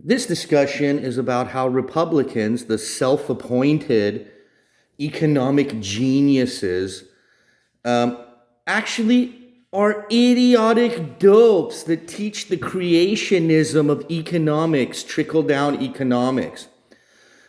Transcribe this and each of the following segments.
This discussion is about how Republicans, the self-appointed economic geniuses, actually are idiotic dopes that teach the creationism of economics, trickle-down economics.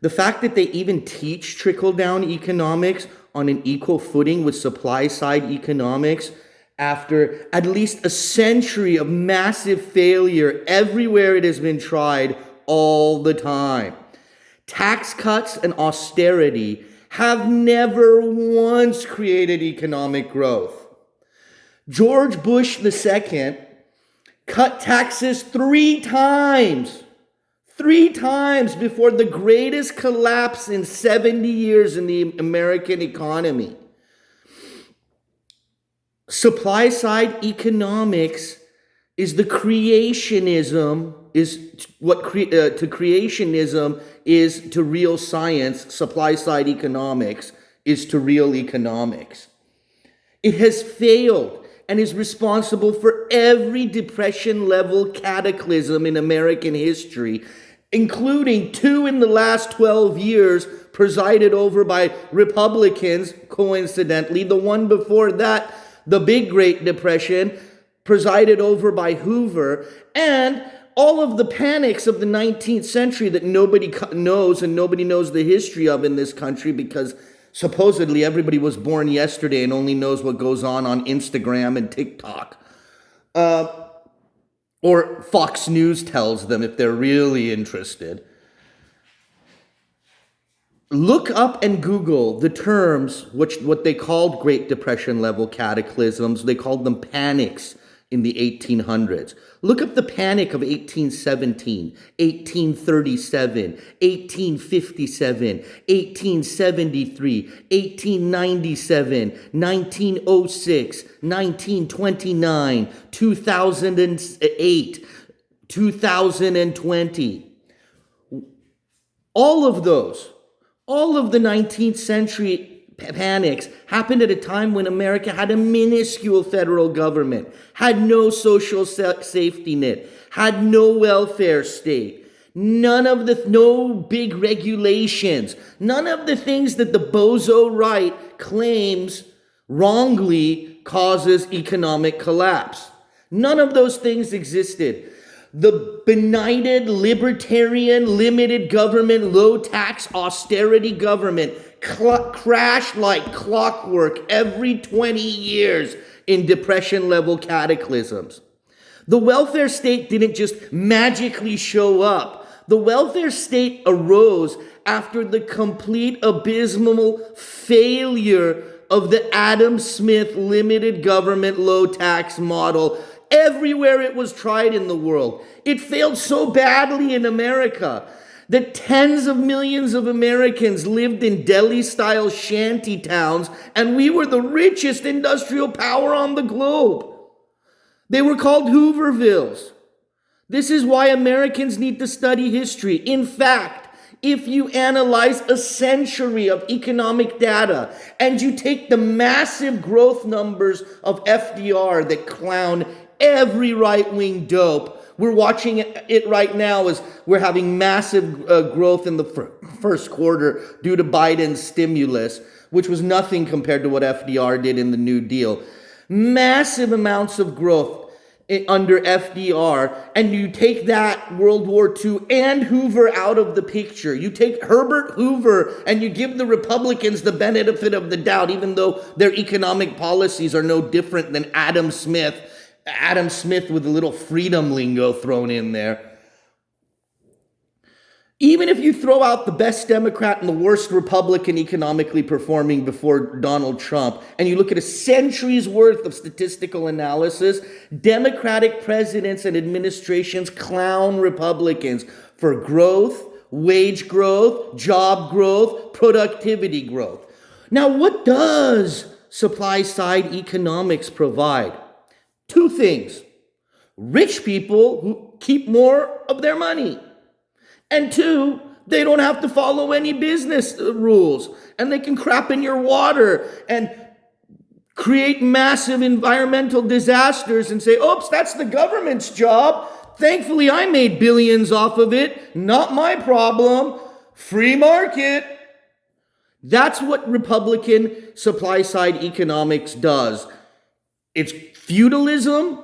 The fact that they even teach trickle-down economics on an equal footing with supply-side economics after at least a century of massive failure everywhere it has been tried all the time. Tax cuts and austerity have never once created economic growth. George Bush II cut taxes three times before the greatest collapse in 70 years in the American economy. Supply side economics is the creationism, is what to creationism is to real science. Supply side economics is to real economics. It has failed and is responsible for every depression level cataclysm in American history, including two in the last 12 years presided over by Republicans, coincidentally. The one before that, the Big Great Depression, presided over by Hoover, and all of the panics of the 19th century that nobody knows and nobody knows the history of in this country because supposedly everybody was born yesterday and only knows what goes on Instagram and TikTok. Or Fox News tells them if they're really interested. Look up and Google the terms, what they called Great Depression level cataclysms. They called them panics in the 1800s. Look up the panic of 1817, 1837, 1857, 1873, 1897, 1906, 1929, 2008, 2020. All of the 19th century panics happened at a time when America had a minuscule federal government, had no social safety net, had no welfare state, no big regulations, none of the things that the bozo right claims wrongly causes economic collapse. None of those things existed. The benighted, libertarian, limited government, low tax, austerity government crashed like clockwork every 20 years in depression level cataclysms. The welfare state didn't just magically show up. The welfare state arose after the complete abysmal failure of the Adam Smith limited government low tax model everywhere it was tried in the world. It failed so badly in America that tens of millions of Americans lived in Delhi-style shanty towns, and we were the richest industrial power on the globe. They were called Hoovervilles. This is why Americans need to study history. In fact, if you analyze a century of economic data and you take the massive growth numbers of FDR that clown every right-wing dope, we're watching it right now as we're having massive growth in the first quarter due to Biden's stimulus, which was nothing compared to what FDR did in the New Deal. Massive amounts of growth under FDR, and you take that World War II and Hoover out of the picture. You take Herbert Hoover and you give the Republicans the benefit of the doubt, even though their economic policies are no different than Adam Smith with a little freedom lingo thrown in there. Even if you throw out the best Democrat and the worst Republican economically performing before Donald Trump, and you look at a century's worth of statistical analysis, Democratic presidents and administrations clown Republicans for growth, wage growth, job growth, productivity growth. Now, what does supply-side economics provide? Two things. Rich people who keep more of their money. And two, they don't have to follow any business rules. And they can crap in your water and create massive environmental disasters and say, oops, that's the government's job. thankfully I made billions off of it. Not my problem. Free market. That's what Republican supply side economics does. It's feudalism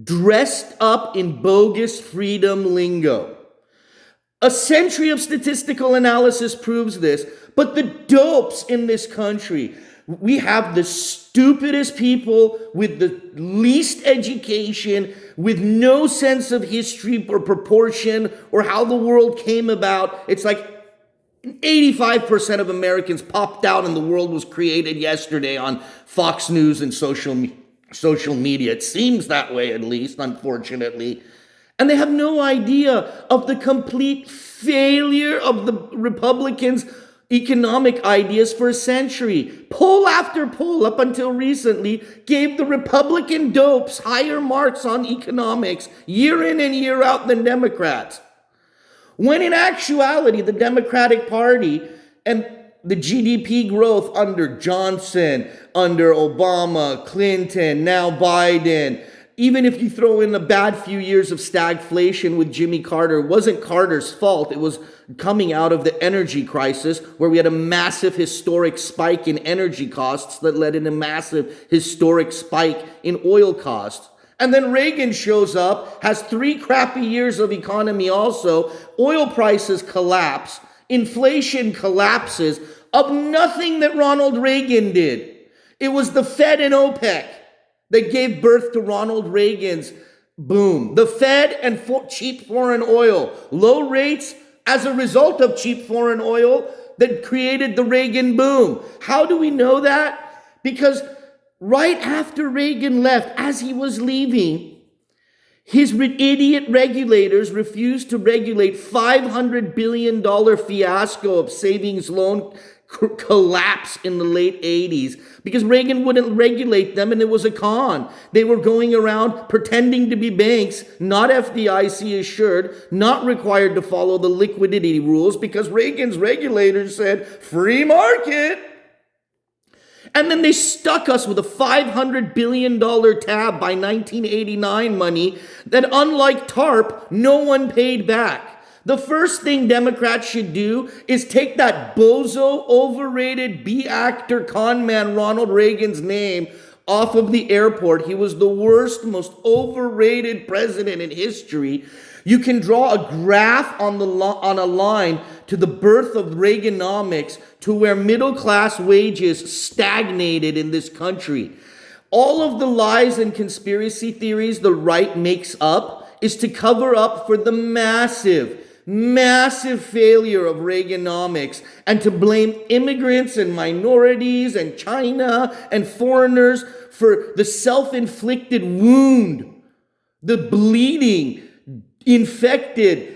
dressed up in bogus freedom lingo. A century of statistical analysis proves this, but the dopes in this country, we have the stupidest people with the least education, with no sense of history or proportion or how the world came about. It's like 85% of Americans popped out and the world was created yesterday on Fox News and social media. It seems that way, at least, unfortunately. And they have no idea of the complete failure of the Republicans' economic ideas for a century. Poll after poll, up until recently, gave the Republican dopes higher marks on economics year in and year out than Democrats. When in actuality, the Democratic Party and the GDP growth under Johnson, under Obama, Clinton, now Biden, even if you throw in a bad few years of stagflation with Jimmy Carter, it wasn't Carter's fault. It was coming out of the energy crisis where we had a massive historic spike in energy costs that led in a massive historic spike in oil costs. And then Reagan shows up, has 3 crappy years of economy also. Oil prices collapse. Inflation collapses of nothing that Ronald Reagan did. It was the Fed and OPEC that gave birth to Ronald Reagan's boom. The Fed and cheap foreign oil. Low rates as a result of cheap foreign oil that created the Reagan boom. How do we know that? Because right after Reagan left, as he was leaving, his idiot regulators refused to regulate $500 billion fiasco of savings loan collapse in the late 80s because Reagan wouldn't regulate them and it was a con. They were going around pretending to be banks, not FDIC assured, not required to follow the liquidity rules because Reagan's regulators said free market. And then they stuck us with a $500 billion tab by 1989 money that, unlike TARP, no one paid back. The first thing Democrats should do is take that bozo, overrated B-actor con man Ronald Reagan's name off of the airport. He was the worst, most overrated president in history. You can draw a graph on a line to the birth of Reaganomics to where middle-class wages stagnated in this country. All of the lies and conspiracy theories the right makes up is to cover up for the massive failure of Reaganomics and to blame immigrants and minorities and China and foreigners for the self-inflicted wound, the bleeding, infected,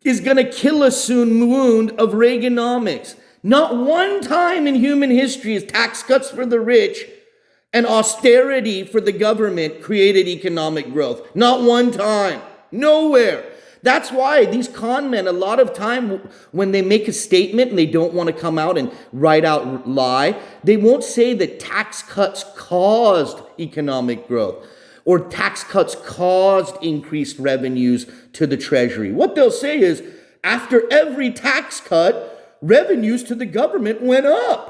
is going to kill us soon wound of Reaganomics. Not one time in human history has tax cuts for the rich and austerity for the government created economic growth. Not one time. Nowhere. That's why these con men, a lot of time when they make a statement and they don't want to come out and write out lie, they won't say that tax cuts caused economic growth or tax cuts caused increased revenues to the Treasury. What they'll say is, after every tax cut, revenues to the government went up.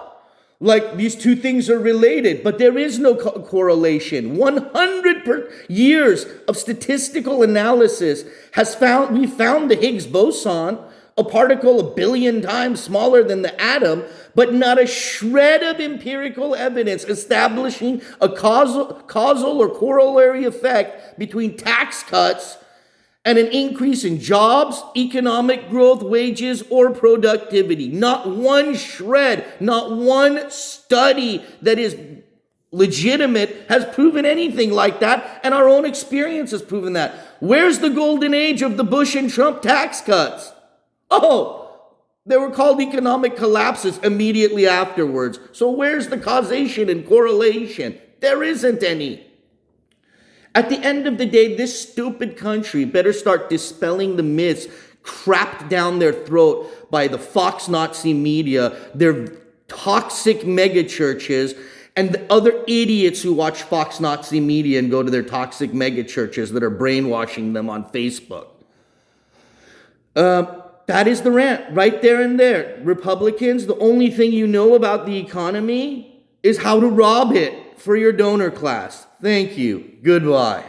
Like these two things are related, but there is no correlation. 100 years of statistical analysis we found the Higgs boson, a particle 1 billion times smaller than the atom, but not a shred of empirical evidence establishing a causal or corollary effect between tax cuts and an increase in jobs, economic growth, wages, or productivity. Not one shred, not one study that is legitimate has proven anything like that, and our own experience has proven that. Where's the golden age of the Bush and Trump tax cuts? Oh, they were called economic collapses immediately afterwards. So where's the causation and correlation? There isn't any. At the end of the day, this stupid country better start dispelling the myths crapped down their throat by the Fox Nazi media, their toxic megachurches, and the other idiots who watch Fox Nazi media and go to their toxic mega churches that are brainwashing them on Facebook. That is the rant right there and there. Republicans, the only thing you know about the economy is how to rob it for your donor class. Thank you. Goodbye.